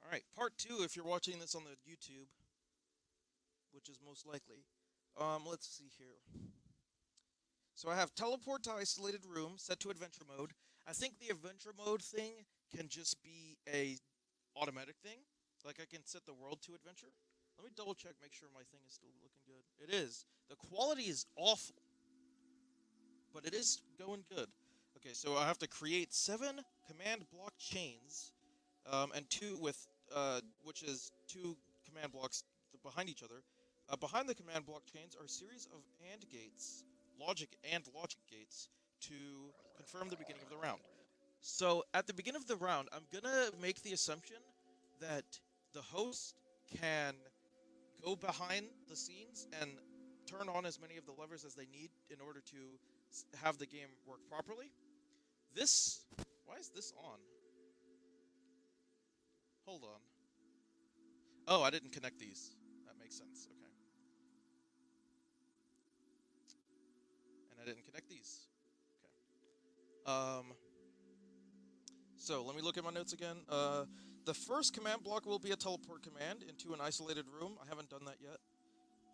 Alright, part 2 if you're watching this on the YouTube, which is most likely. Let's see here. So I have teleport to isolated room, set to adventure mode. I think the adventure mode thing can just be a automatic thing. Like I can set the world to adventure. Let me double check, make sure my thing is still looking good. It is. The quality is awful, but it is going good. Okay, so I have to create 7 command block chains, and two with which is 2 command blocks behind each other. Behind the command block chains are a series of AND gates, logic gates, to confirm the beginning of the round. So at the beginning of the round, I'm gonna make the assumption that the host can go behind the scenes and turn on as many of the levers as they need in order to have the game work properly. This, why is this on? Hold on. Oh, I didn't connect these. That makes sense. Okay. And I didn't connect these. Okay. So let me look at my notes again. The first command block will be a teleport command into an isolated room. I haven't done that yet.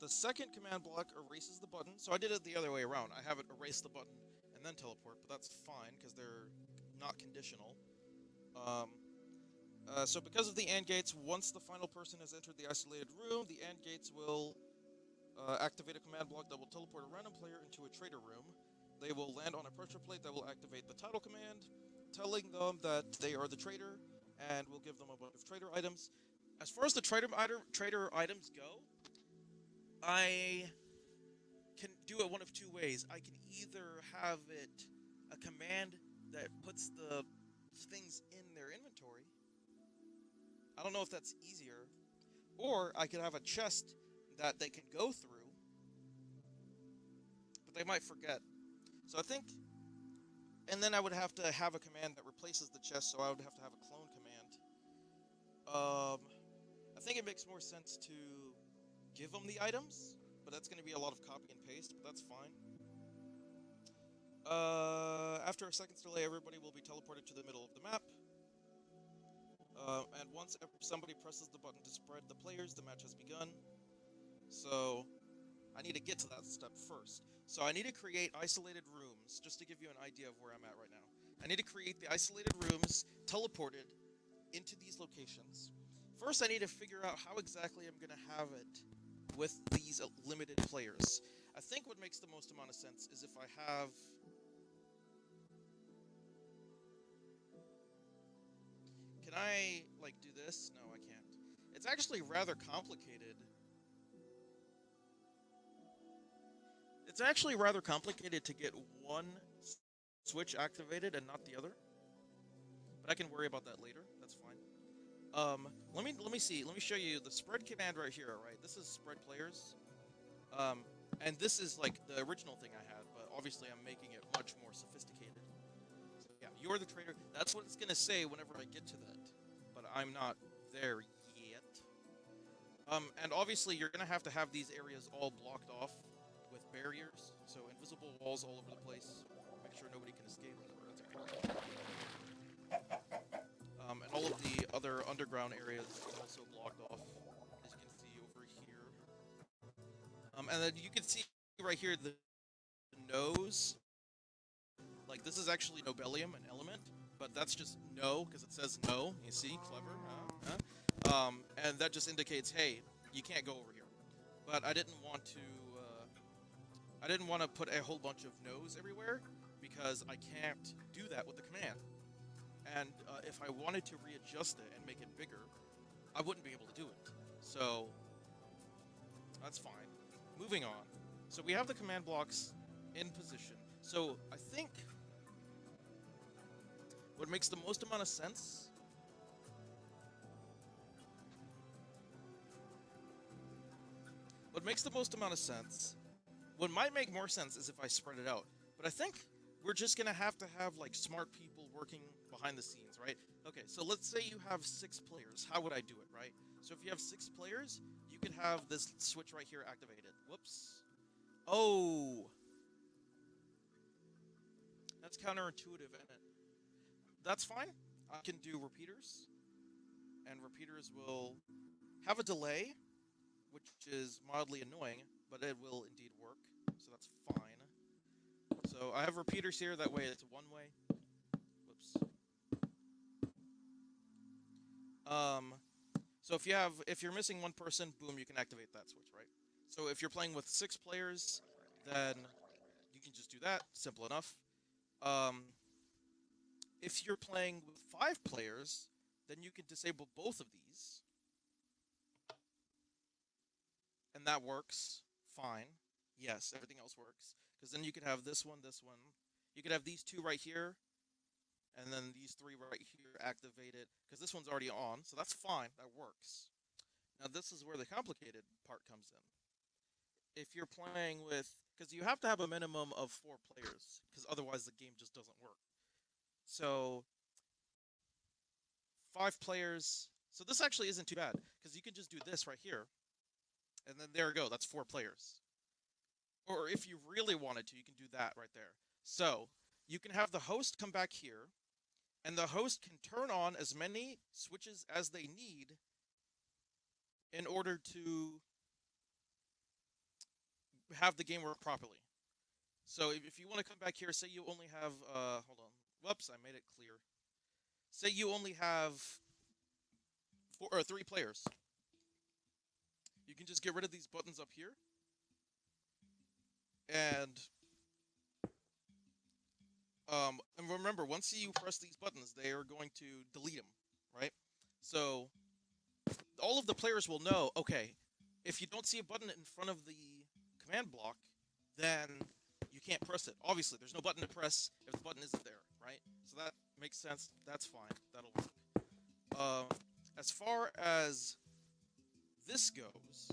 The second command block erases the button. So I did it the other way around. I have it erase the button and then teleport, but that's fine because they're not conditional. Um, so because of the AND gates, once the final person has entered the isolated room, the AND gates will activate a command block that will teleport a random player into a trader room. They will land on a pressure plate that will activate the title command, telling them that they are the trader, and will give them a bunch of trader items. As far as the trader items go, I can do it one of two ways. I can either have it a command that puts the things in their inventory. I don't know if that's easier. Or I could have a chest that they can go through, but they might forget. So I think, and then I would have to have a command that replaces the chest, so I would have to have a clone command. I think it makes more sense to give them the items, but that's going to be a lot of copy and paste, but that's fine. After a second's delay, everybody will be teleported to the middle of the map. And once somebody presses the button to spread the players, the match has begun. So I need to get to that step first. So I need to create isolated rooms, just to give you an idea of where I'm at right now. I need to create the isolated rooms teleported into these locations. First, I need to figure out how exactly I'm going to have it with these limited players. I think what makes the most amount of sense is if I have... Can I, like, do this? No, I can't. It's actually rather complicated. It's actually rather complicated to get one switch activated and not the other. But I can worry about that later. That's fine. Let me see. Let me show you the spread command right here. Right, this is spread players. And this is like the original thing I had, but obviously I'm making it much more sophisticated. So yeah, you're the trader. That's what it's gonna say whenever I get to that, but I'm not there yet. And obviously you're gonna have to have these areas all blocked off with barriers, so invisible walls all over the place. Make sure nobody can escape. That's important. And all of the other underground areas are also blocked off, as you can see over here. And then you can see right here the nose. Like this is actually Nobelium, an element, but that's just no because it says no. You see, clever. And that just indicates, hey, you can't go over here. But I didn't want to. I didn't want to put a whole bunch of no's everywhere because I can't do that with the command. And if I wanted to readjust it and make it bigger, I wouldn't be able to do it. So that's fine. Moving on. So we have the command blocks in position. So I think what makes the most amount of sense what might make more sense is if I spread it out. But I think we're just gonna have to have like smart people working behind the scenes, right? Okay, so let's say you have 6 players. How would I do it, right? So if you have 6 players, you can have this switch right here activated. Whoops. Oh, that's counterintuitive, isn't it? That's fine. I can do repeaters. and repeaters will have a delay, which is mildly annoying, but it will indeed work, so that's fine. So I have repeaters here, that way it's one way. Whoops. So if you're missing one person, boom, you can activate that switch, right? So if you're playing with 6 players, then you can just do that, simple enough. Um, if you're playing with 5 players, then you can disable both of these, and that works fine. Yes, everything else works, because then you could have this one. You could have these 2 right here, and then these 3 right here activated, because this one's already on, so that's fine, that works. Now this is where the complicated part comes in. If you're playing with, because you have to have a minimum of 4 players, because otherwise the game just doesn't work. So 5 players, so this actually isn't too bad, because you can just do this right here, and then there you go, that's 4 players. Or if you really wanted to, you can do that right there. So you can have the host come back here, and the host can turn on as many switches as they need in order to have the game work properly. So if you want to come back here, say you only have, hold on, whoops, I made it clear. Say you only have 3 players. You can just get rid of these buttons up here, and remember, once you press these buttons, they are going to delete them, right? So all of the players will know, okay, if you don't see a button in front of the command block, then you can't press it. Obviously, there's no button to press if the button isn't there, right? So that makes sense. That's fine. That'll work. As far as this goes,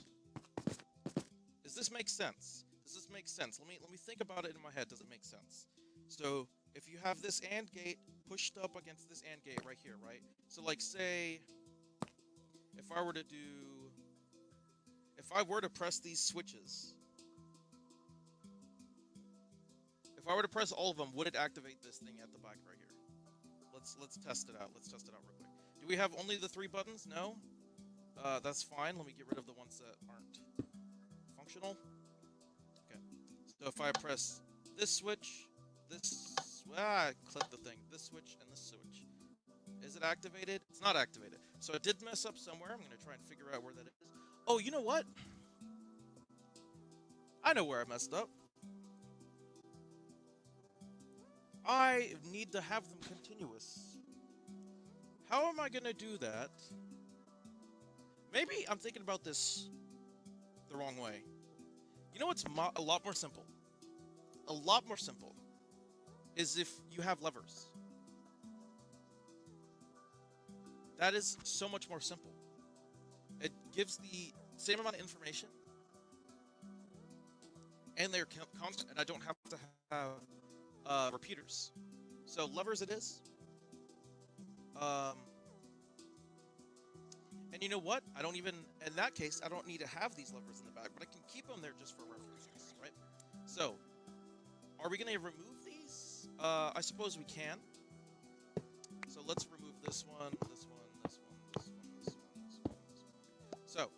does this make sense? Does this make sense? Let me think about it in my head. Does it make sense? So if you have this AND gate pushed up against this AND gate right here, right? So like say, if I were to press these switches, if I were to press all of them, would it activate this thing at the back right here? Let's test it out. Let's test it out real quick. Do we have only the 3 buttons? No? That's fine. Let me get rid of the ones that aren't functional. Okay. So if I press this switch, click the thing. This switch and this switch. Is it activated? It's not activated. So it did mess up somewhere. I'm going to try and figure out where that is. Oh, you know what? I know where I messed up. I need to have them continuous. How am I going to do that? Maybe I'm thinking about this the wrong way. You know what's a lot more simple? A lot more simple is if you have levers. That is so much more simple. It gives the same amount of information, and they're constant, and I don't have to have repeaters. So levers it is. And you know what? In that case, I don't need to have these levers in the back, but I can keep them there just for references, right? So, are we going to remove these? I suppose we can. So let's remove this one, this one, this one, this one, this one, this one, this one. So,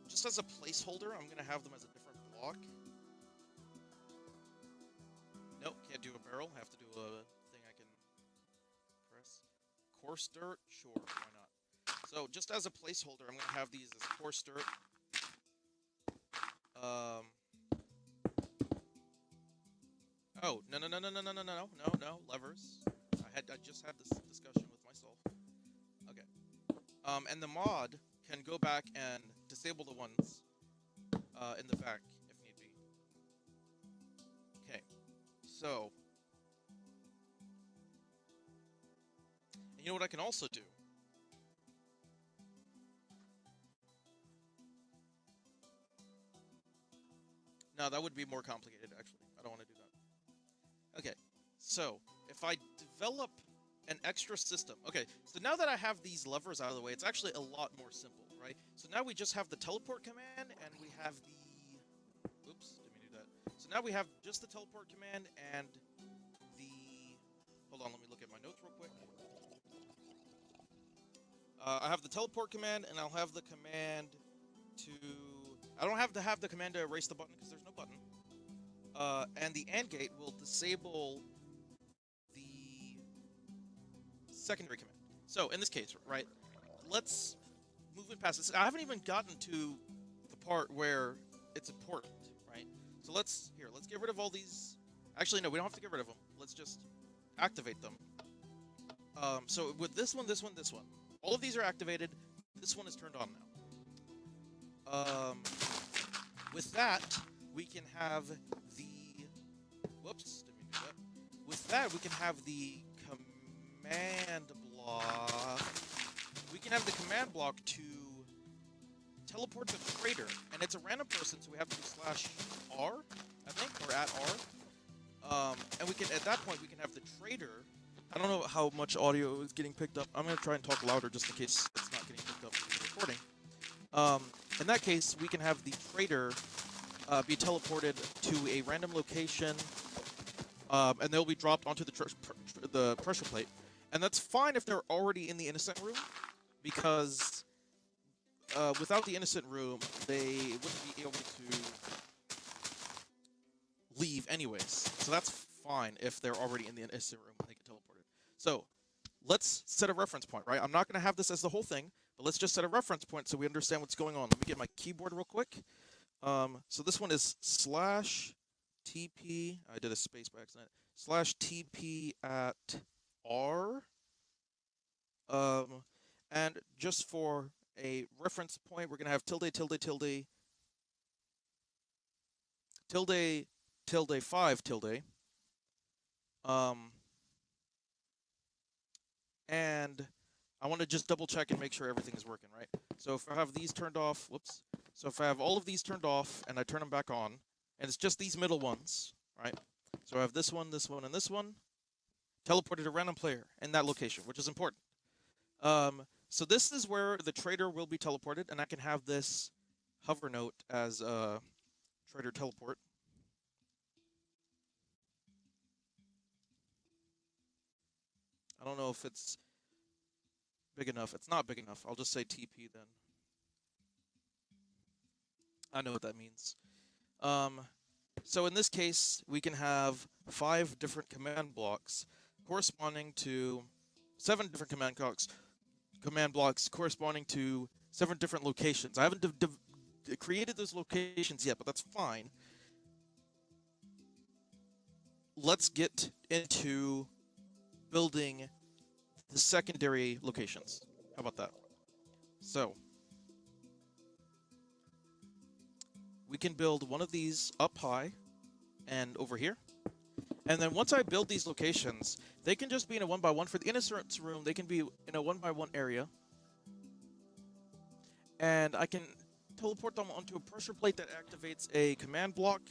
just as a placeholder, I'm going to have them as a different block. Nope, can't do a barrel. Have to do a thing I can press. Coarse dirt? Sure, why not? So, just as a placeholder, I'm going to have these as coarse dirt. Oh, no, levers. I just had this discussion with myself. Okay. And the mod can go back and disable the ones in the back if need be. Okay. So, and you know what I can also do? No, that would be more complicated, actually. I don't want to do that. Okay, so if I develop an extra system. Okay, so now that I have these levers out of the way, it's actually a lot more simple, right? So now we just have the teleport command, and we have the... Oops, didn't mean to do that. So now we have just the teleport command and the... Hold on, let me look at my notes real quick. I have the teleport command, and I'll have the command to. I don't have to have the command to erase the button because there's no button. And the AND gate will disable the secondary command. So in this case, right, let's move in past this. I haven't even gotten to the part where it's important, right? So let's get rid of all these. Actually, no, we don't have to get rid of them. Let's just activate them. So with this one, all of these are activated. This one is turned on now. With that, we can have the. Whoops, didn't mean to do that. With that, we can have the command block. We can have the command block to teleport the trader, and it's a random person, so we have to do /R, I think, or @R. And we can, at that point, we can have the trader. I don't know how much audio is getting picked up. I'm gonna try and talk louder just in case it's not getting picked up in the recording. In that case, we can have the trader be teleported to a random location, and they'll be dropped onto the pressure plate. And that's fine if they're already in the innocent room, because without the innocent room, they wouldn't be able to leave anyways. So that's fine if they're already in the innocent room and they get teleported. So let's set a reference point, right? I'm not going to have this as the whole thing, but let's just set a reference point so we understand what's going on. Let me get my keyboard real quick. So this one is /TP. I did a space by accident. /TP @R. And just for a reference point, we're going to have tilde, tilde, tilde, tilde, tilde, 5 tilde. And I want to just double check and make sure everything is working, right? So if I have these turned off, whoops. So if I have all of these turned off and I turn them back on, and it's just these middle ones, right? So I have this one, and this one, teleported a random player in that location, which is important. So this is where the trader will be teleported, and I can have this hover note as a trader teleport. I don't know if it's big enough. It's not big enough. I'll just say TP then. I know what that means. So in this case, we can have 5 different command blocks corresponding to 7 different command blocks corresponding to 7 different locations. I haven't created those locations yet, but that's fine. Let's get into building the secondary locations. How about that? So we can build one of these up high and over here. And then once I build these locations, they can just be in a 1x1. For the innocent room, they can be in a 1x1 area. And I can teleport them onto a pressure plate that activates a command block,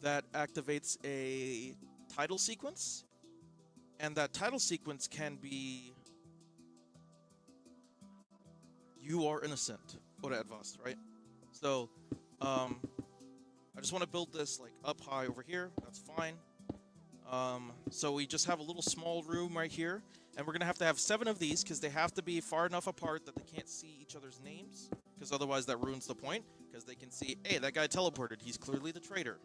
that activates a title sequence. And that title sequence can be "You are innocent" or advanced, right? So I just want to build this like up high over here. That's fine. So we just have a little small room right here, and we're gonna have to have 7 of these because they have to be far enough apart that they can't see each other's names, because otherwise that ruins the point, because they can see, hey, that guy teleported, he's clearly the traitor.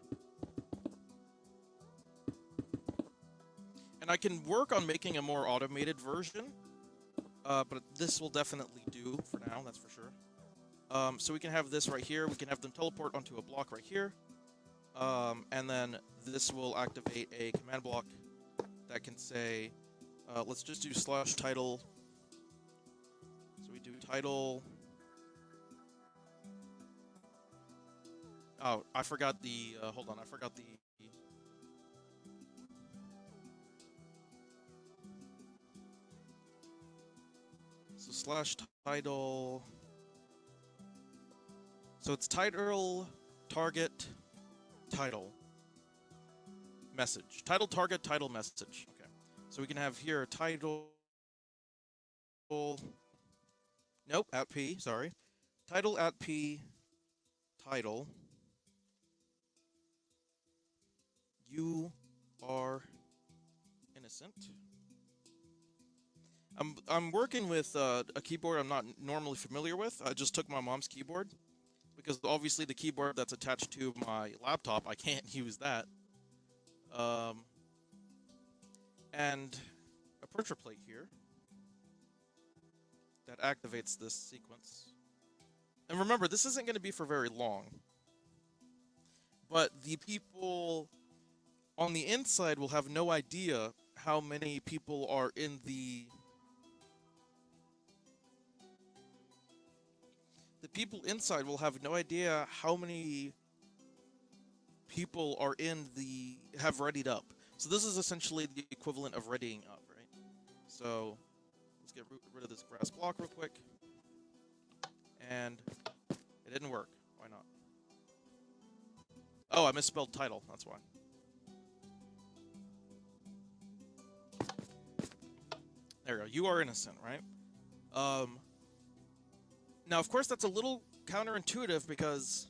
And I can work on making a more automated version, but this will definitely do for now, that's for sure. So we can have this right here, we can have them teleport onto a block right here. And then this will activate a command block that can say, let's just do /title. So we do title. Oh, I forgot the, hold on, I forgot the. So /title. So it's title, target, title, message. Title, target, title, message. Okay. So we can have here title. Nope, @p, sorry. Title @p, title. You are innocent. I'm working with a keyboard I'm not normally familiar with. I just took my mom's keyboard because obviously the keyboard that's attached to my laptop, I can't use that. Um, and a pressure plate here that activates this sequence. And remember, this isn't going to be for very long, but the people on the inside will have no idea how many people are in the people inside will have no idea how many people are in the have readied up. So this is essentially the equivalent of readying up, right? So let's get rid of this grass block real quick. And it didn't work. Why not? Oh, I misspelled title. That's why. There we go. You are innocent, right? Um, Now, of course, that's a little counterintuitive because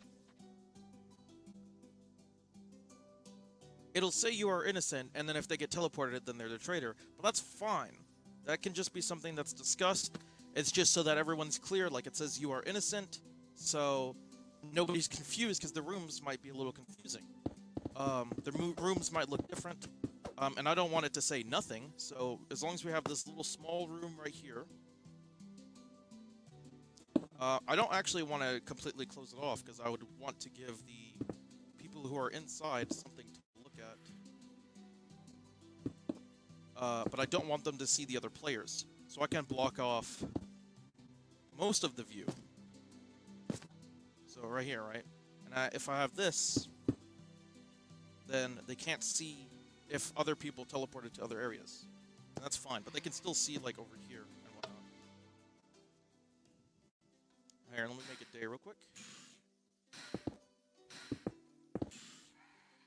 it'll say you are innocent, and then if they get teleported, then they're the traitor. But that's fine. That can just be something that's discussed. It's just so that everyone's clear, like it says you are innocent, so nobody's confused because the rooms might be a little confusing. Rooms might look different, and I don't want it to say nothing, so as long as we have this little small room right here, I don't actually want to completely close it off because I would want to give the people who are inside something to look at. But I don't want them to see the other players. So I can block off most of the view. So right here, right? And if I have this, then they can't see if other people teleported to other areas. And that's fine, but they can still see like over here and whatnot. Here, let me make it day real quick.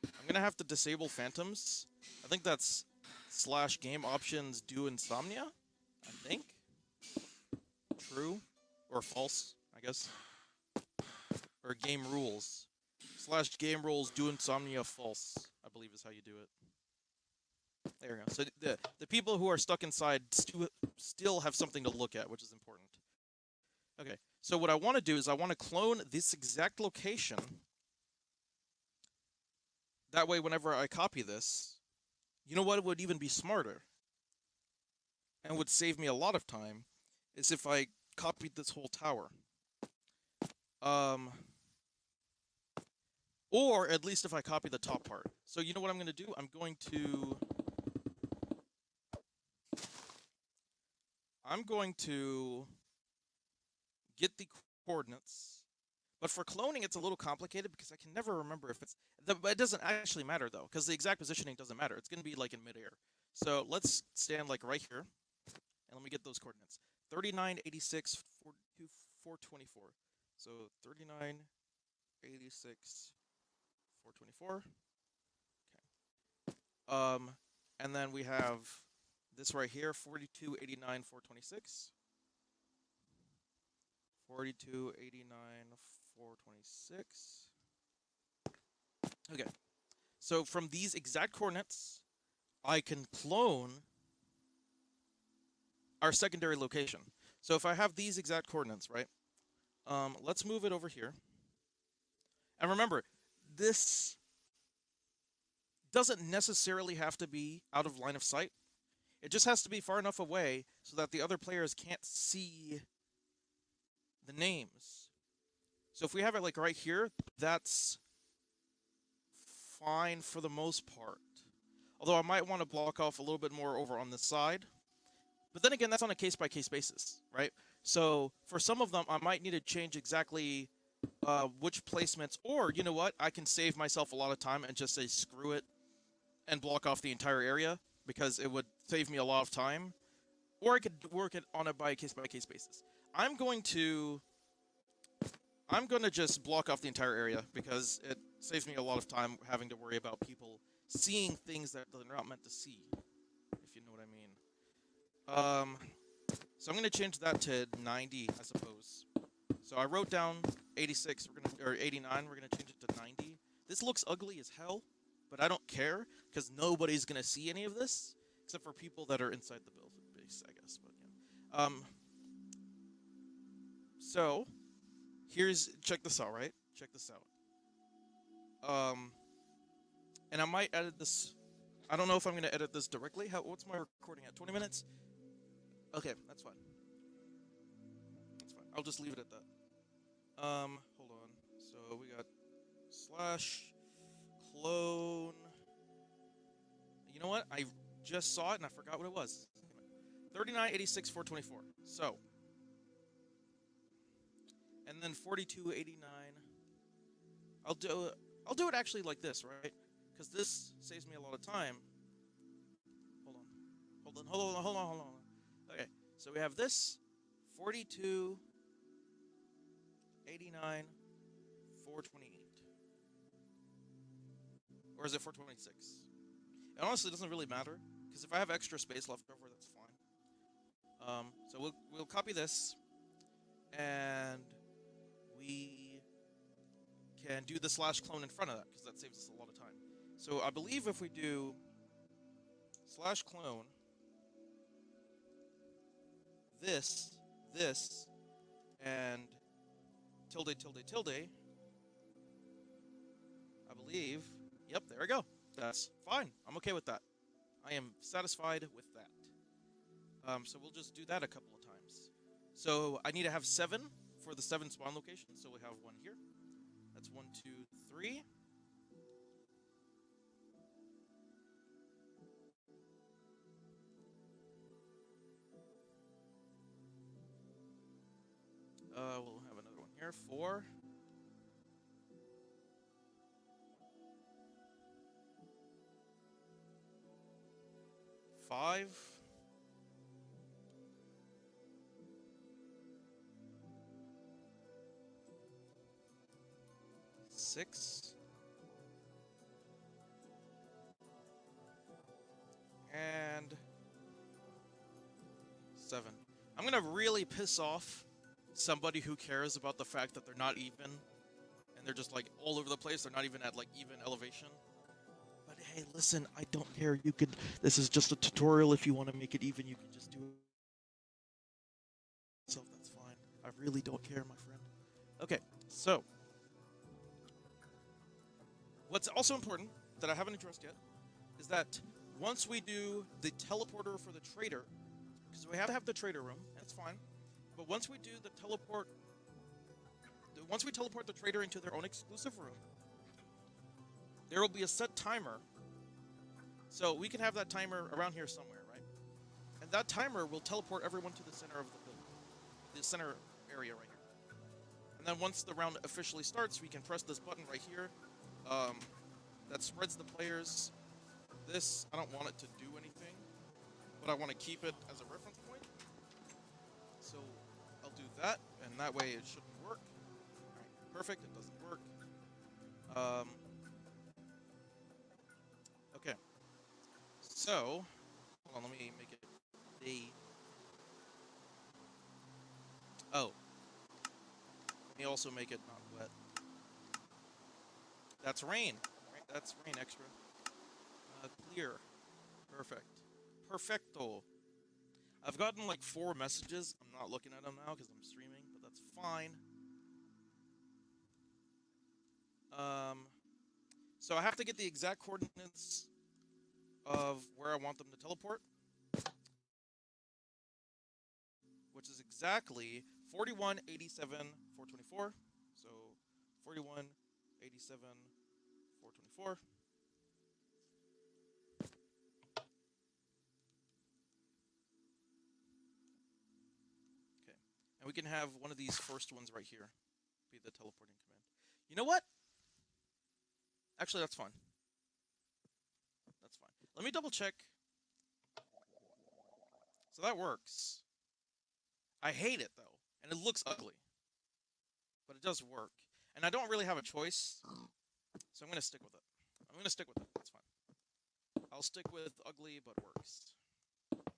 I'm gonna have to disable phantoms. I think that's / game options do insomnia. I think. True. Or false, I guess. Or game rules. / game rules do insomnia false, I believe is how you do it. There we go. So the people who are stuck inside still have something to look at, which is important. Okay, so what I want to do is I want to clone this exact location. That way, whenever I copy this, you know what would even be smarter and would save me a lot of time is if I copied this whole tower. Or at least if I copy the top part. So you know what I'm going to do? I'm going to get the coordinates. But for cloning, it's a little complicated because I can never remember if it's... It doesn't actually matter, though, because the exact positioning doesn't matter. It's going to be, like, in midair. So let's stand, like, right here. And let me get those coordinates. 39, 86, 424. So 39, 86, 424. Okay. And then we have this right here, 42, 89, 426. 42, 89, 426. Okay. So from these exact coordinates, I can clone our secondary location. So if I have these exact coordinates, right? Let's move it over here. And remember, this doesn't necessarily have to be out of line of sight. It just has to be far enough away so that the other players can't see the names. So if we have it like right here, that's fine for the most part. Although I might want to block off a little bit more over on this side. But then again, that's on a case-by-case basis, right? So for some of them, I might need to change exactly which placements. Or, you know what? I can save myself a lot of time and just say screw it and block off the entire area because it would save me a lot of time. Or I could work it on a case-by-case basis. I'm going to just block off the entire area because it saves me a lot of time having to worry about people seeing things that they're not meant to see, if you know what I mean. So I'm going to change that to 90, I suppose. So I wrote down 86, or 89, we're going to change it to 90. This looks ugly as hell, but I don't care because nobody's going to see any of this except for people that are inside the building base, I guess. But yeah. Um, so check this out, right? Check this out. And I might edit this. I don't know if I'm gonna edit this directly. What's my recording at? 20 minutes? Okay, that's fine. That's fine. I'll just leave it at that. Hold on. So we got slash clone. You know what? I just saw it and I forgot what it was. 3986 424. So, and then 4289. I'll do it actually like this, right? Because this saves me a lot of time. Hold on. Hold on. Okay, so we have this 42 89 428. Or is it 426? It honestly doesn't really matter, because if I have extra space left over, that's fine. So we'll copy this, and we can do the slash clone in front of that, because that saves us a lot of time. So I believe if we do slash clone this, and tilde, I believe, yep, there we go. That's fine. I'm okay with that. I am satisfied with that. So we'll just do that a couple of times. So I need to have 7 for the 7 spawn locations. So we have 1 here. That's 1, 2, 3. We'll have another one here. 4. 5. 6. And 7. I'm gonna really piss off somebody who cares about the fact that they're not even, and they're just like all over the place. They're not even at like even elevation. But hey, listen, I don't care. You can. This is just a tutorial. If you want to make it even, you can just do it. So that's fine. I really don't care, my friend. Okay, so what's also important that I haven't addressed yet is that once we do the teleporter for the trader, because we have to have the trader room, that's fine. But once we do the once we teleport the trader into their own exclusive room, there will be a set timer. So we can have that timer around here somewhere, right? And that timer will teleport everyone to the center of the building, the center area right here. And then once the round officially starts, we can press this button right here. That spreads the players. This, I don't want it to do anything, but I want to keep it as a reference point. So I'll do that, and that way it shouldn't work. All right, perfect, it doesn't work. Okay, so, hold on, let me make it the, oh, let me also make it not wet. That's rain, right? That's rain extra. Clear, perfect. Perfecto. I've gotten like 4 messages. I'm not looking at them now because I'm streaming, but that's fine. So I have to get the exact coordinates of where I want them to teleport, which is exactly 41, 87, 424. So 41, 87, 424. Okay. And we can have one of these first ones right here be the teleporting command. You know what? Actually, that's fine. That's fine. Let me double check. So that works. I hate it though, and it looks ugly. But it does work. And I don't really have a choice, so I'm going to stick with it. I'm going to stick with it. That's fine. I'll stick with ugly, but works. Okay.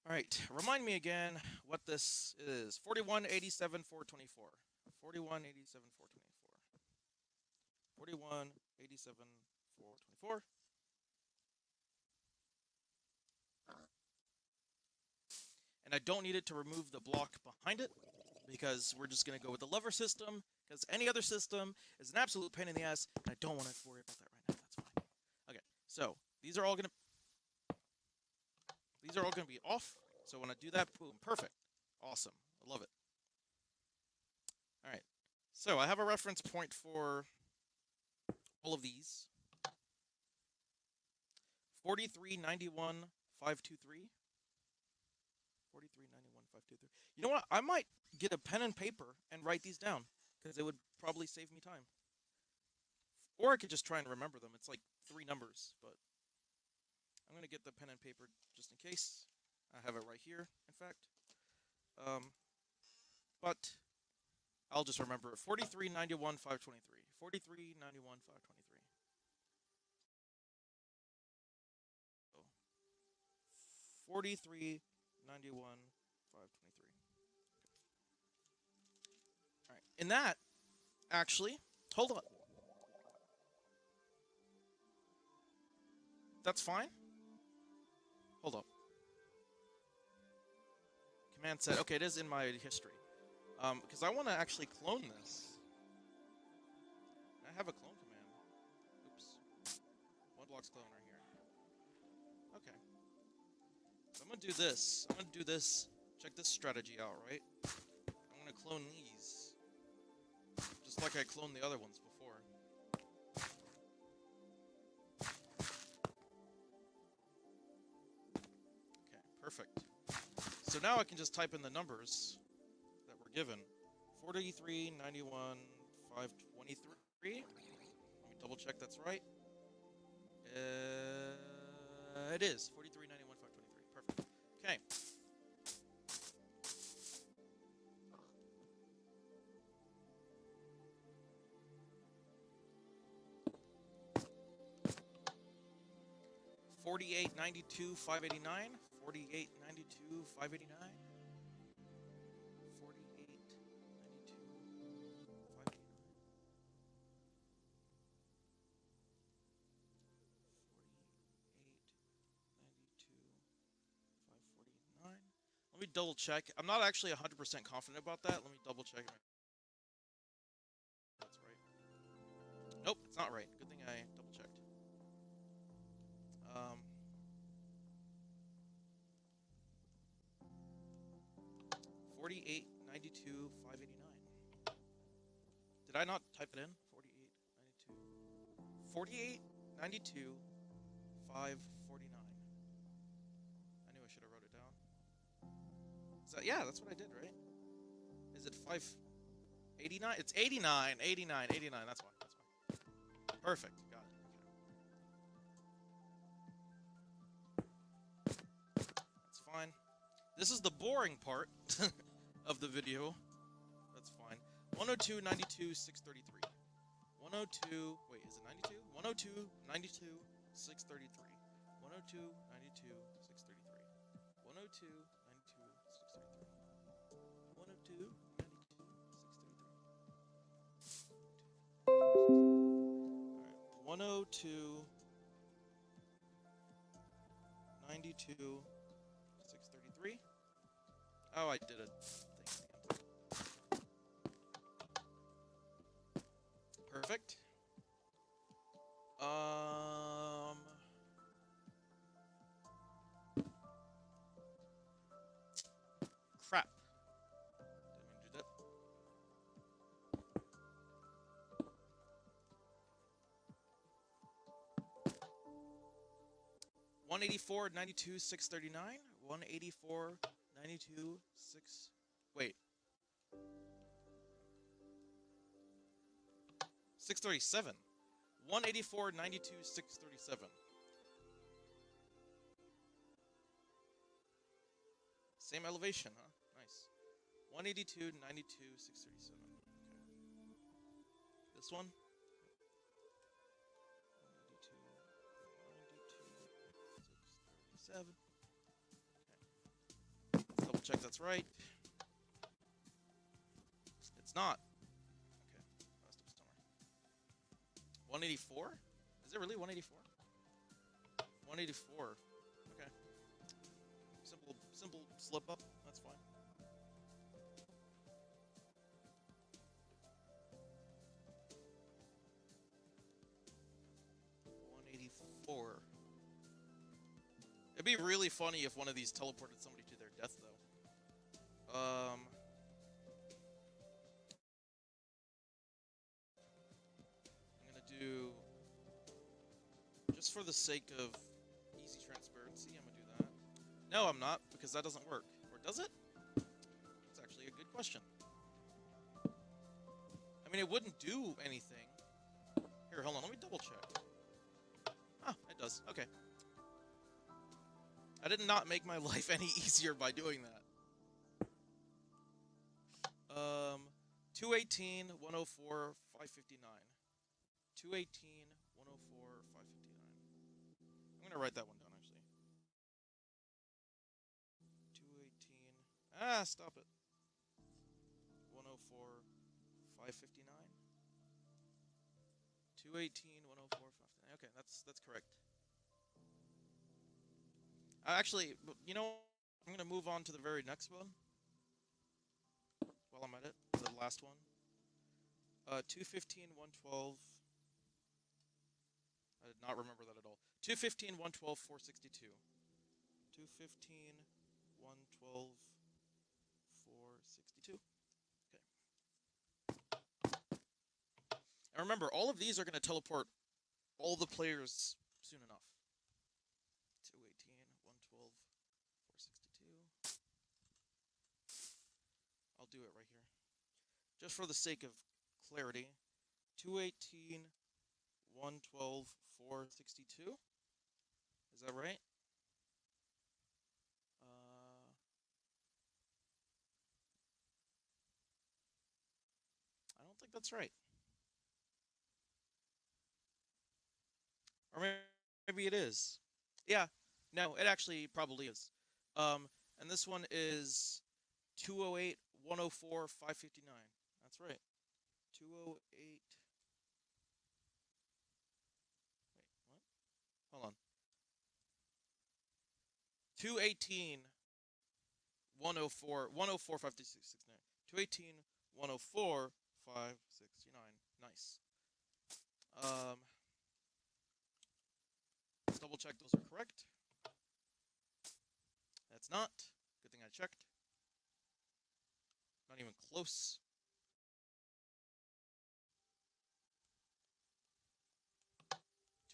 All right. Remind me again what this is. 4187 424. 4187 424. 4187 424. and I don't need it to remove the block behind it, because we're just going to go with the lever system, because any other system is an absolute pain in the ass, and I don't want to worry about that right now. That's fine. Okay, so these are all going to be off. So when I do that, boom, perfect. Awesome. I love it. All right. So I have a reference point for all of these. 4391 523. 4391 523. You know what? I might get a pen and paper and write these down, because it would probably save me time. Or I could just try and remember them. It's like 3 numbers, but I'm going to get the pen and paper just in case. I have it right here, in fact. But I'll just remember it. 4391 523. 4391 523. Oh. 4391 523. All right. In that, actually, hold on. That's fine. Hold up. Command set. Okay, it is in my history. Because I want to actually clone this. I have a clone command. Oops. One blocks clone right here. Okay. So I'm going to do this. I'm going to do this. Check this strategy out, right? I'm going to clone these. Just like I cloned the other ones before. Okay, perfect. So now I can just type in the numbers that were given. 43, 91, 523. Let me double check that's right. It is 43, 91, 523. Perfect. Okay. $48.92, $5.89. $48.92, $5.89. Let me double check. I'm not actually 100% confident about that. Let me double check. That's right. Nope, it's not right. Good thing I double checked. 48, 92, 589. Did I not type it in? 48, 92, 549. I knew I should have wrote it down. Is that, yeah, that's what I did, right? Is it 589? It's 89, 89, 89. That's why. That's why. Perfect. Got it. Okay. That's fine. This is the boring part of the video. That's fine. 102, 92, 633. 102, wait, is it 92? 102, 92, 633. 102, 92, 633. 102, 92, 633. 102, 92, 633. Alright, 102, 92, 633. Oh, I did a thing at the end. Perfect. Crap. Didn't mean to do that. $184, 92, 639. 184, 92, 6. Wait. 637. 184, 92, 637. Same elevation, huh? Nice. 182, 92, 637. Okay. This one? 182, 92, 637. Okay. Let's double check that's right. It's not. Okay. Messed up somewhere. 184? Is it really 184? 184. Okay. Simple slip up. That's fine. $184. It'd be really funny if one of these teleported somebody to their death, though. I'm gonna do, just for the sake of easy transparency, I'm gonna do that. No, I'm not, because that doesn't work. Or does it? That's actually a good question. I mean, it wouldn't do anything. Here, hold on, let me double check. Ah, it does. Okay. I did not make my life any easier by doing that. 218, 104, 559. 218, 104, 559. I'm gonna write that one down, actually. 218. Ah, stop it. 104, 559. 218, 104, 559. Okay, that's correct. Actually, you know, I'm gonna move on to the very next one. While I'm at it, the last one. 215, 112. I did not remember that at all. 215, 112, 462. 215, 112, 462. Okay. And remember, all of these are going to teleport all the players soon enough. 218, 112, 462. I'll do it right here. Just for the sake of clarity. 218, 112, 462. Is that right? I don't think that's right. Or maybe it is. Yeah. No, it actually probably is. And this one is 208, 104, 559. That's right. 208. Wait, what? Hold on. 218, 104, 104, 569. 218, 104, 569. Nice. Let's double check those are correct. That's not. Good thing I checked. Not even close.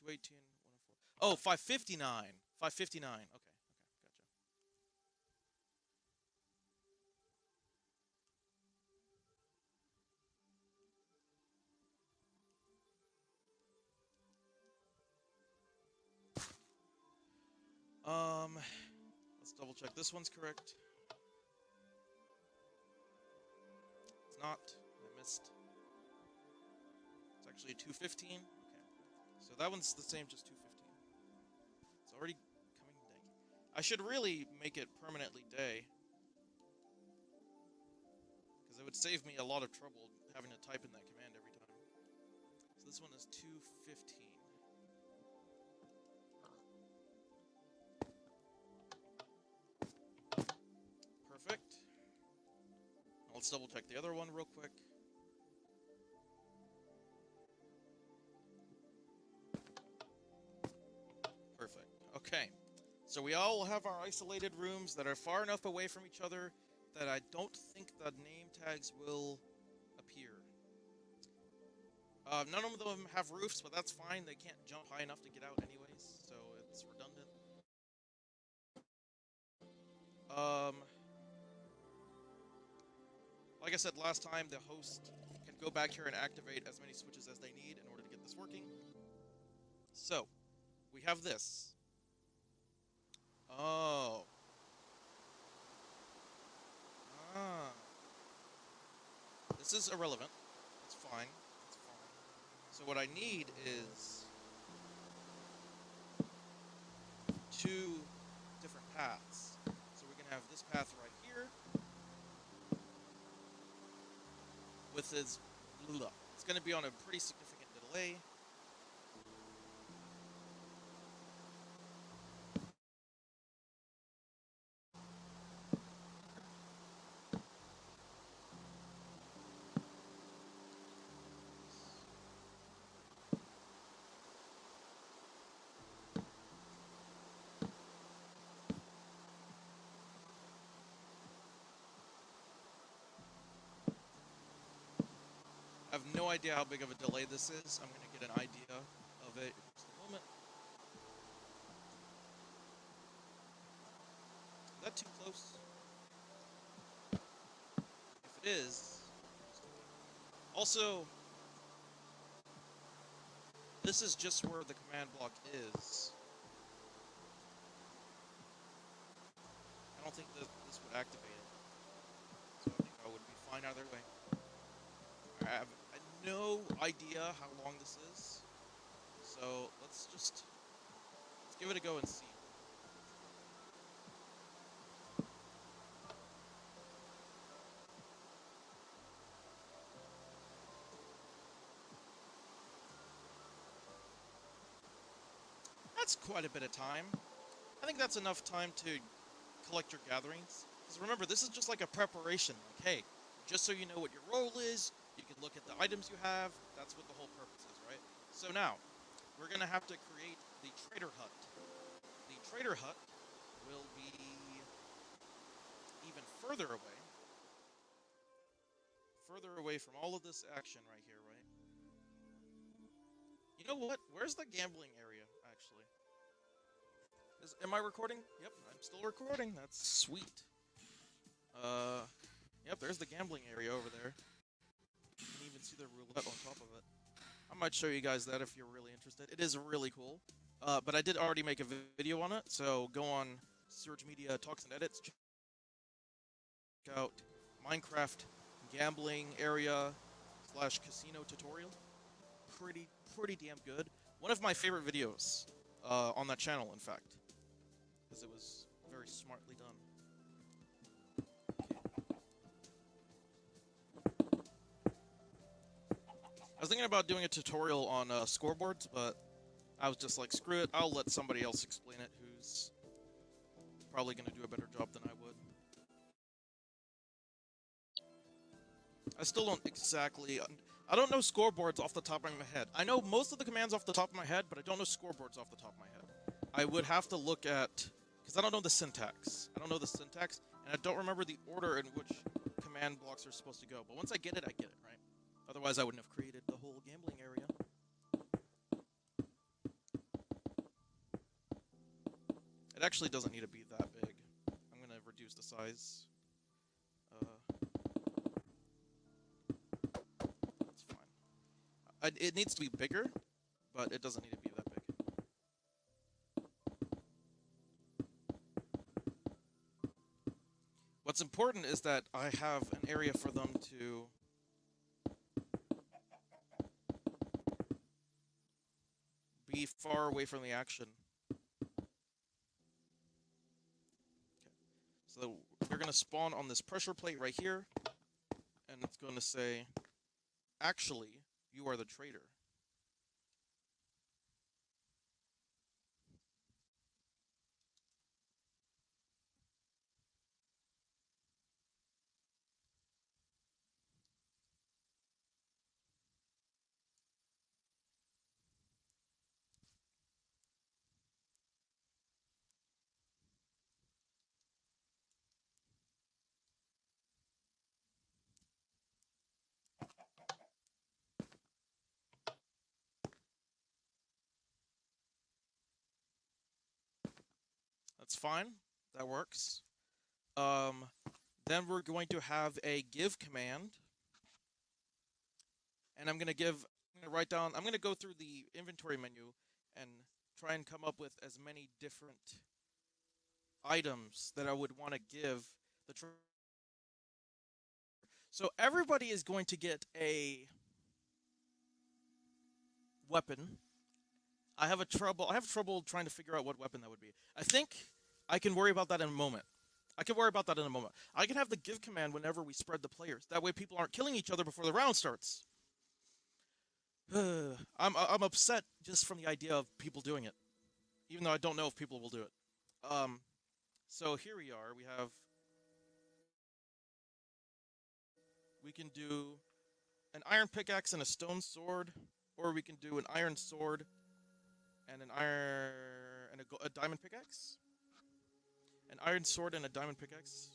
218, 104. Oh, 559. 559. Okay, gotcha. Let's double check. This one's correct. It's not. I missed. It's actually 215. Okay. So that one's the same, just 215. It's already coming day. I should really make it permanently day. Because it would save me a lot of trouble having to type in that command every time. So this one is 215. Perfect. Now let's double check the other one real quick. Perfect. Okay. So we all have our isolated rooms that are far enough away from each other that I don't think the name tags will appear. None of them have roofs, but that's fine. They can't jump high enough to get out anyways, so it's redundant. Like I said last time, the host can go back here and activate as many switches as they need in order to get this working. So, we have this. Oh. Ah. This is irrelevant. It's fine. It's fine. So what I need is two different paths. So we can have this path right here with its blah. It's going to be on a pretty significant delay. I have no idea how big of a delay this is. I'm gonna get an idea of it in just a moment. Is that too close? If it is, also, this is just where the command block is. I don't think that this would activate it, so I think I would be fine either way. I have no idea how long this is, so let's give it a go and see. That's quite a bit of time. I think that's enough time to collect your gatherings. Because remember, this is just like a preparation. Like, hey, just so you know what your role is, you can look at the items you have. That's what the whole purpose is, right? So now, we're going to have to create the trader hut. The trader hut will be even further away from all of this action right here, right? You know what? Where's the gambling area, actually? Am I recording? Yep, I'm still recording. That's sweet. Yep, there's the gambling area over there. You can even see the roulette on top of it. I might show you guys that if you're really interested. It is really cool. But I did already make a video on it, so go on Search Media Talks and Edits. Check out Minecraft gambling area / casino tutorial. Pretty damn good. One of my favorite videos on that channel, in fact, because it was very smartly done. I was thinking about doing a tutorial on scoreboards, but I was just like, screw it, I'll let somebody else explain it who's probably going to do a better job than I would. I still don't exactly... I don't know scoreboards off the top of my head. I know most of the commands off the top of my head, but I don't know scoreboards off the top of my head. I would have to look at... because I don't know the syntax. And I don't remember the order in which command blocks are supposed to go. But once I get it, right? Otherwise, I wouldn't have created the whole gambling area. It actually doesn't need to be that big. I'm going to reduce the size. That's fine. It needs to be bigger, but it doesn't need to be that big. What's important is that I have an area for them to be far away from the action. So they're going to spawn on this pressure plate right here, and it's going to say, actually, you are the traitor. That's fine. That works. Then we're going to have a give command. And I'm going to write down, I'm going to go through the inventory menu and try and come up with as many different items that I would want to give the So everybody is going to get a weapon. I have trouble trying to figure out what weapon that would be. I think I can worry about that in a moment. I can have the give command whenever we spread the players. That way people aren't killing each other before the round starts. I'm upset just from the idea of people doing it, even though I don't know if people will do it. So here we are. We can do an iron pickaxe and a stone sword, or we can do an iron sword and a diamond pickaxe. An iron sword and a diamond pickaxe,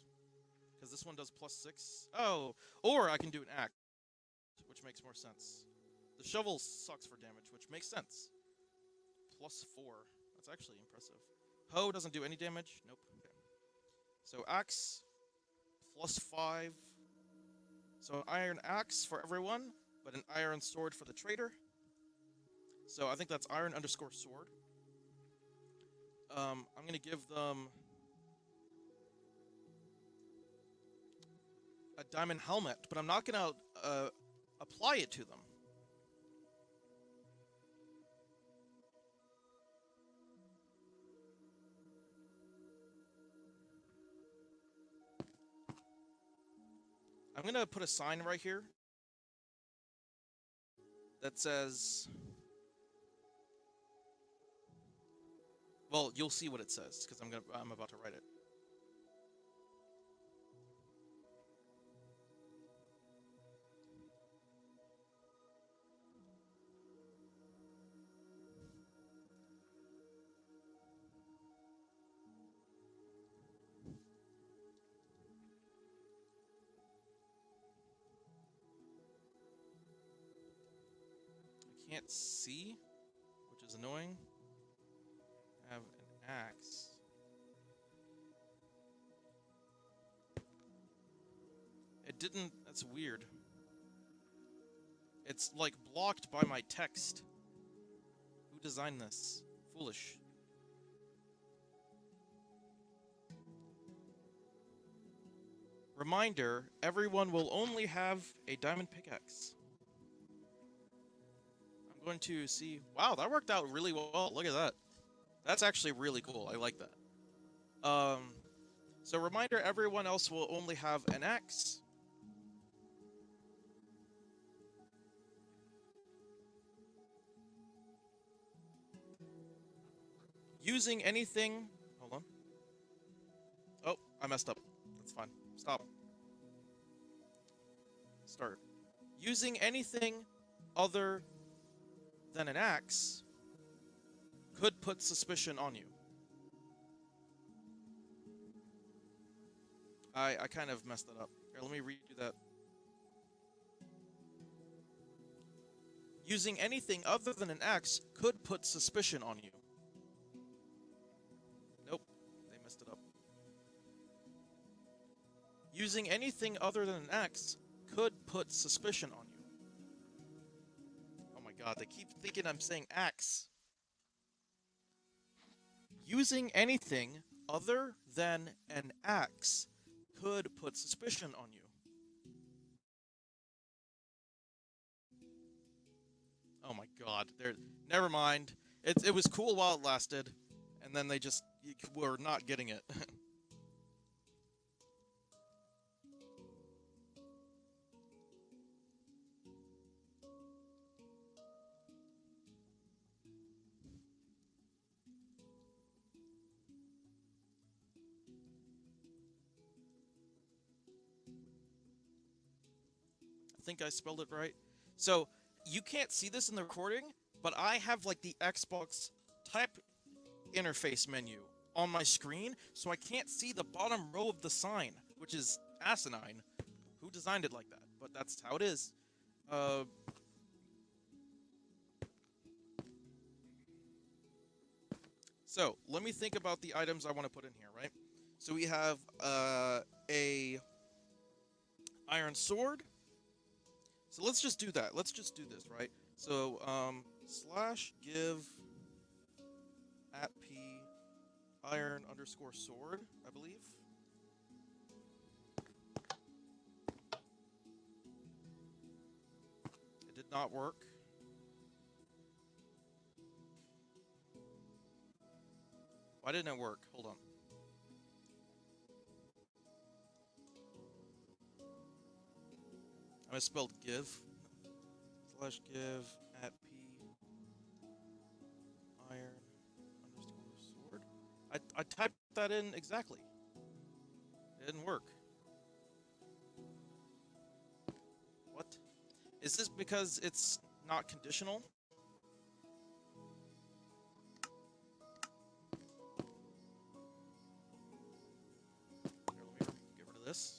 because this one does +6. Oh, or I can do an axe. which makes more sense. The shovel sucks for damage, which makes sense. +4. That's actually impressive. Hoe doesn't do any damage. Nope. Okay. So axe +5. So an iron axe for everyone, but an iron sword for the trader. So I think that's iron_sword. I'm gonna give them a diamond helmet, but I'm not gonna apply it to them. I'm gonna put a sign right here that says, well, you'll see what it says because I'm about to write it. I can't see, which is annoying. I have an axe. It didn't. That's weird. It's like blocked by my text. Who designed this? Foolish. Reminder, everyone will only have a diamond pickaxe. I'm going to see... Wow, that worked out really well. Look at that. That's actually really cool. I like that. So reminder, everyone else will only have an axe. Using anything... Hold on. Oh, I messed up. That's fine. Stop. Start. Using anything other than an axe could put suspicion on you. I kind of messed that up. Here, let me redo that. Using anything other than an axe could put suspicion on you. Nope, they messed it up. Using anything other than an axe could put suspicion on you. Oh my god, they keep thinking I'm saying axe. Using anything other than an axe could put suspicion on you. Oh my god, never mind. It was cool while it lasted, and then they just were not getting it. I think I spelled it right. So, you can't see this in the recording, but I have like the Xbox type interface menu on my screen, so I can't see the bottom row of the sign, which is asinine. Who designed it like that? But that's how it is. So, let me think about the items I want to put in here, right? So we have a iron sword. So let's just do that. Let's just do this, right? So, /give @p iron_sword, I believe. It did not work. Why didn't it work? Hold on. I misspelled give. /give @p iron_sword. I typed that in exactly. It didn't work. What? Is this because it's not conditional? Here, let me get rid of this.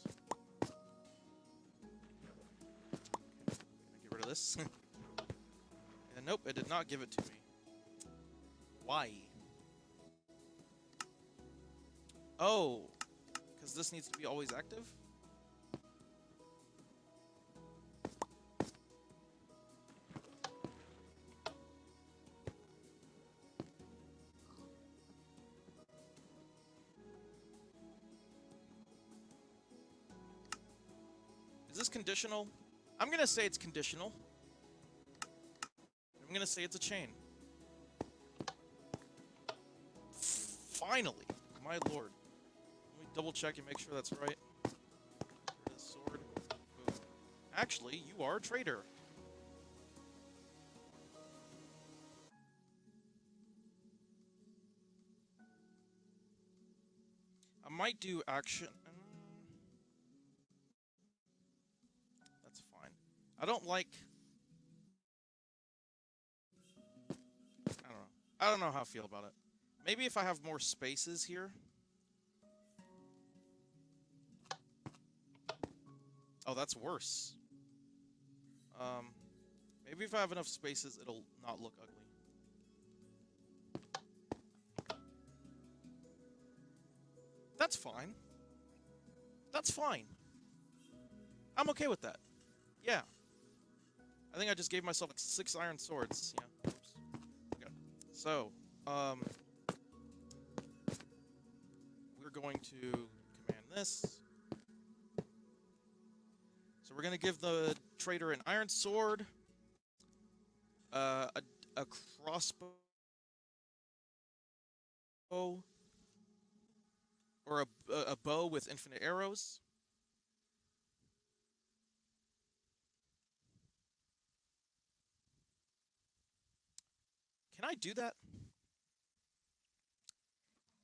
this. And nope, it did not give it to me. Why? Oh, because this needs to be always active? Is this conditional? I'm gonna say it's conditional. I'm gonna say it's a chain. Finally! My lord. Let me double check and make sure that's right. Here it is, sword. Boom. Actually, you are a traitor. I might do action. That's fine. I don't like... I don't know. I don't know how I feel about it. Maybe if I have more spaces here. Oh, that's worse. Maybe if I have enough spaces, it'll not look ugly. That's fine. That's fine. I'm okay with that. Yeah. I think I just gave myself like 6 iron swords. Yeah. Oops. Okay. So, we're going to command this. So we're going to give the trader an iron sword, a crossbow, or a bow with infinite arrows. Can I do that?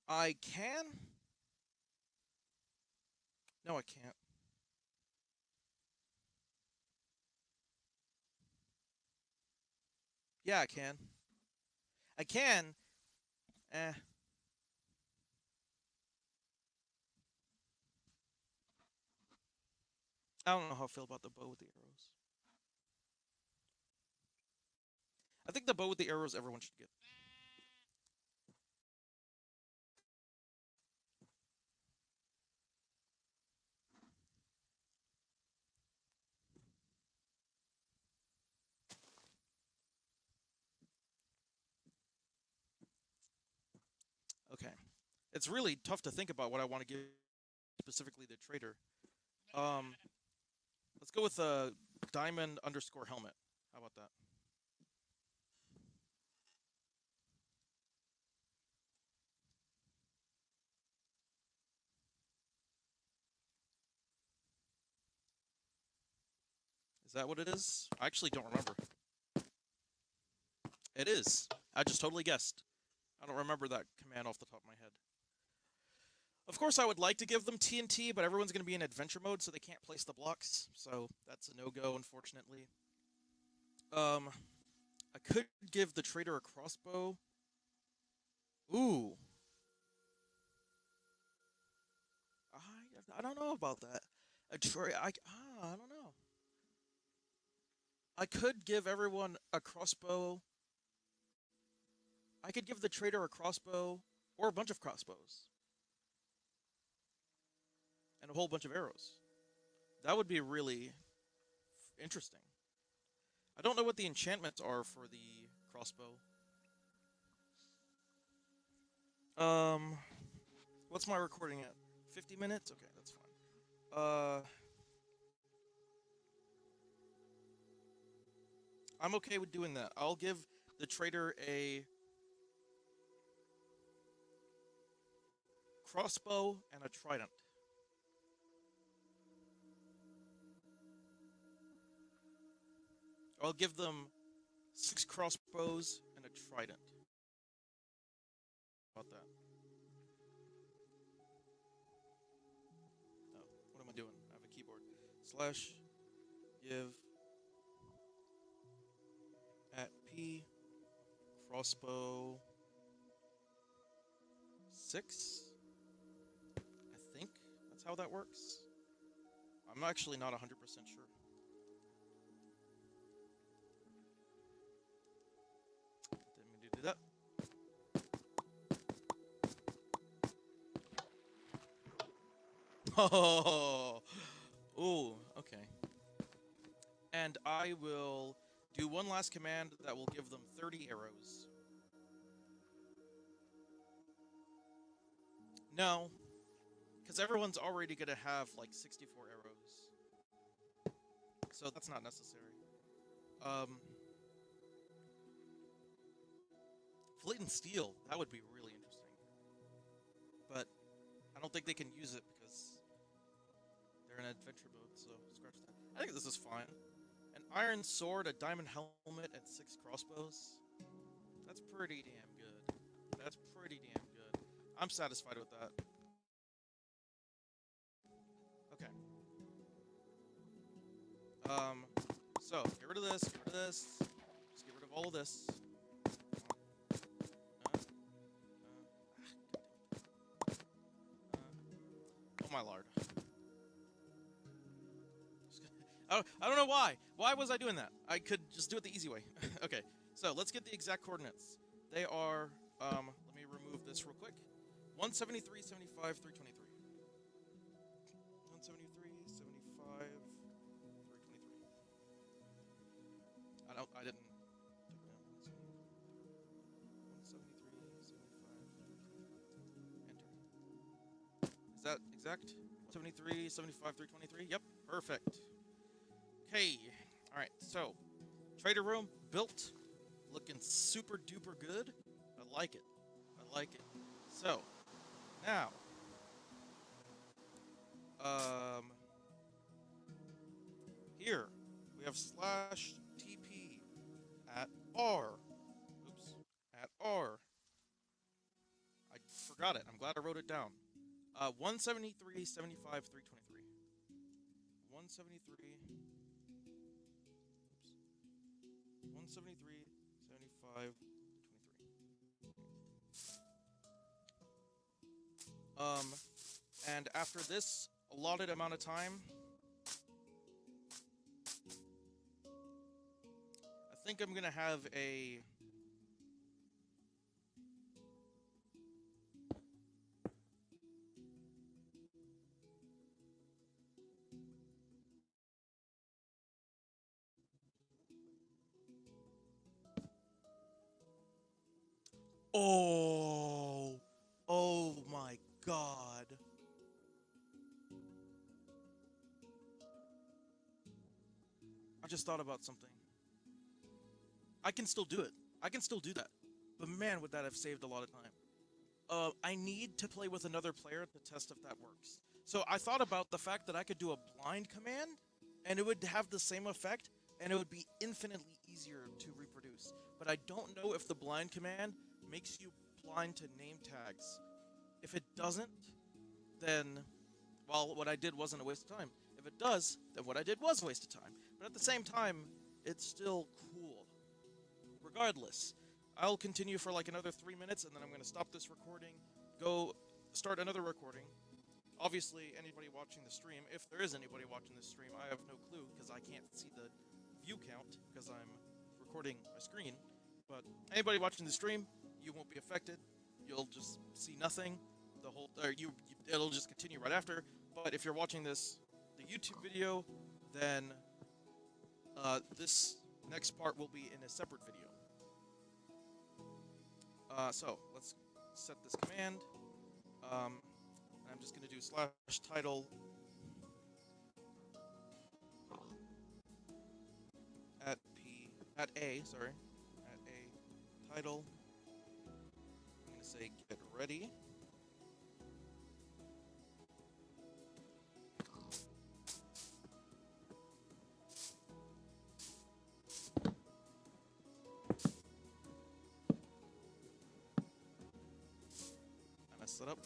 I can? No, I can't. Yeah, I can. I can. Eh. I don't know how I feel about the bow with the arrows. I think the bow with the arrows everyone should get. Okay. It's really tough to think about what I want to give specifically the trader. Um, let's go with a diamond underscore helmet. How about that? Is that what it is? I actually don't remember. It is. I just totally guessed. I don't remember that command off the top of my head. Of course, I would like to give them TNT, but everyone's going to be in adventure mode, so they can't place the blocks. So that's a no-go, unfortunately. I could give the trader a crossbow. Ooh. I don't know about that. I don't know. I could give everyone a crossbow. I could give the trader a crossbow or a bunch of crossbows and a whole bunch of arrows. That would be really interesting. I don't know what the enchantments are for the crossbow. Um, what's my recording at? 50 minutes? Okay, that's fine. I'm okay with doing that. I'll give the trader a crossbow and a trident. I'll give them 6 crossbows and a trident. How about that? Oh, what am I doing? I have a keyboard. Slash give at P crossbow 6. I think that's how that works. I'm actually not 100% sure. Oh, ooh, okay. And I will do one last command that will give them 30 arrows. No, because everyone's already gonna have like 64 arrows, so that's not necessary. Um, Flint and Steel, that would be really interesting, but I don't think they can use it because they're in adventure mode. So scratch that. I think this is fine. An iron sword, a diamond helmet, and 6 crossbows. That's pretty damn good. That's pretty damn good. I'm satisfied with that. Okay. Um, so get rid of this. Get rid of this. Just get rid of all of this. Oh my lord. I don't know why. Why was I doing that? I could just do it the easy way. Okay, so let's get the exact coordinates. They are, let me remove this real quick. 173, 75, 323. 173, 75, 323. I didn't. 173, 75, 323. Enter. Is that exact? 173, 75, 323? Yep, perfect. Okay, alright, so trader room built, looking super duper good. I like it. I like it. So, now, um, here we have slash TP at R. Oops, at R. I forgot it. I'm glad I wrote it down. 173, 75, 323. 173. 173, 75, 23. And after this allotted amount of time, I think I'm gonna have a. Oh, oh my God. I just thought about something. I can still do it. I can still do that. But man, would that have saved a lot of time. I need to play with another player to test if that works. So I thought about the fact that I could do a blind command, and it would have the same effect, and it would be infinitely easier to reproduce. But I don't know if the blind command makes you blind to name tags. If it doesn't, then, well, what I did wasn't a waste of time. If it does, then what I did was a waste of time. But at the same time, it's still cool. Regardless, I'll continue for like another 3 minutes, and then I'm going to stop this recording, go start another recording. Obviously, anybody watching the stream, if there is anybody watching this stream, I have no clue because I can't see the view count because I'm recording my screen. But anybody watching the stream, you won't be affected. You'll just see nothing. The whole, it'll just continue right after. But if you're watching this, the YouTube video, then this next part will be in a separate video. So let's set this command. And I'm just going to do slash title at A title. I'm going to say get ready. I messed it up.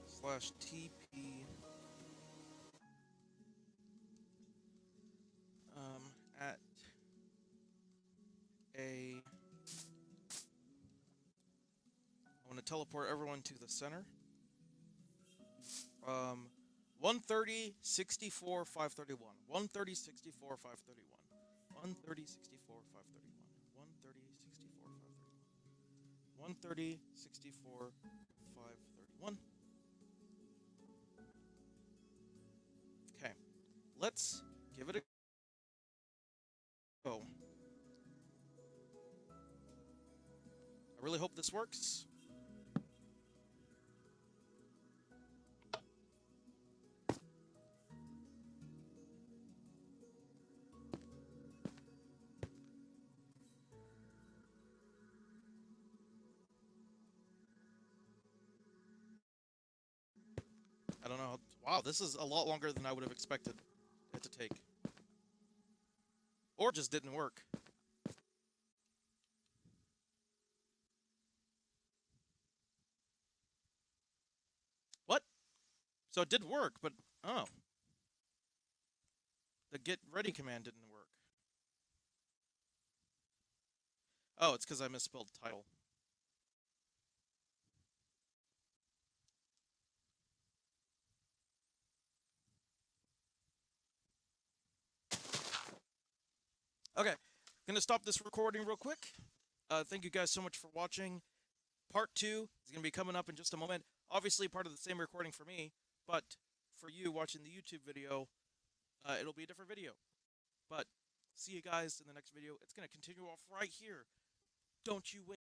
Slash TP at A teleport everyone to the center. 130, 64, 531. 130, 64, 531. 130, 64, 531. 130, 64, 531. 130, 64, 531. Okay, let's give it a go. I really hope this works. I don't know. Wow, this is a lot longer than I would have expected it to take. Or just didn't work. What? So it did work, but oh. The get ready command didn't work. Oh, it's because I misspelled title. Okay, gonna stop this recording real quick. Thank you guys so much for watching. Part 2 is gonna be coming up in just a moment. Obviously part of the same recording for me, but for you watching the YouTube video, it'll be a different video. But see you guys in the next video. It's gonna continue off right here. Don't you wait.